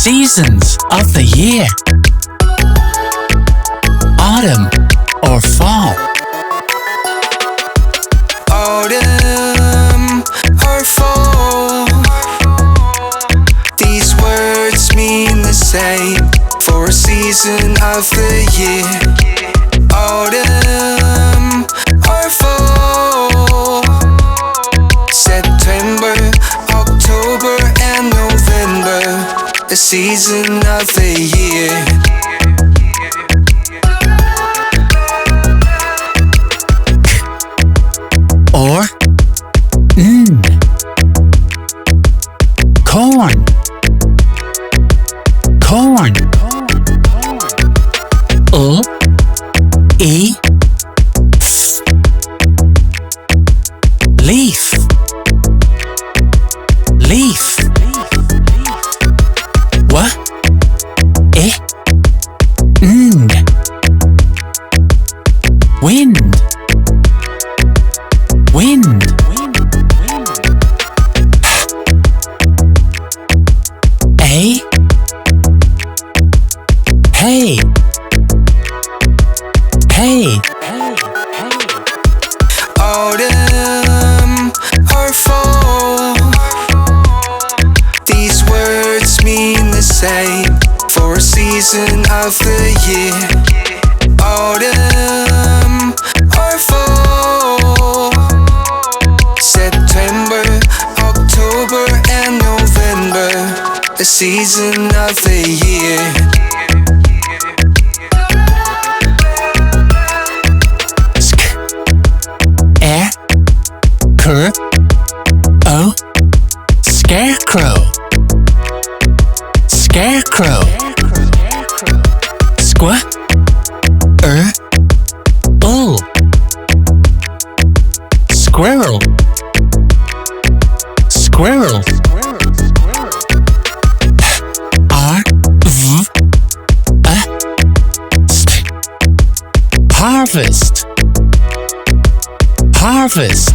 Seasons of the year. Autumn or fall. Autumn or fall. These words mean the same for a season of the year. Autumn or fall. September, October and November, the season of the year. Or corn. Corn. E leaf. Leaf. What? Wind. Wind. Hay. Hay. Autumn or fall. These words mean the same for a season of the year. Autumn or fall. September, October and November, the season of the year. Scarecrow. Scarecrow. Squirrel. Squirrel. Squirrel. Harvest. Harvest.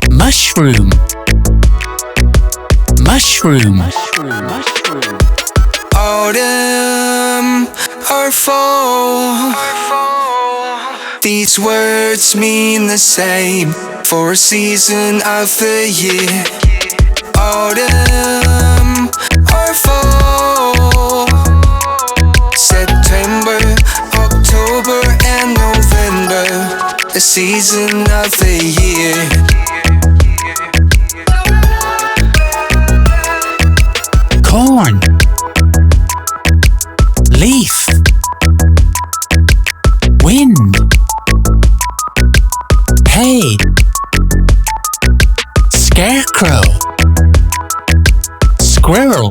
Mushroom. Mushroom. Autumn or fall. These words mean the same for a season of the year. Autumn or fall. September, October and November, the season of the year. Corn. Leaf. Wind. Hay. Scarecrow. Squirrel.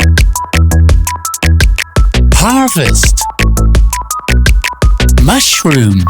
Harvest. Mushroom.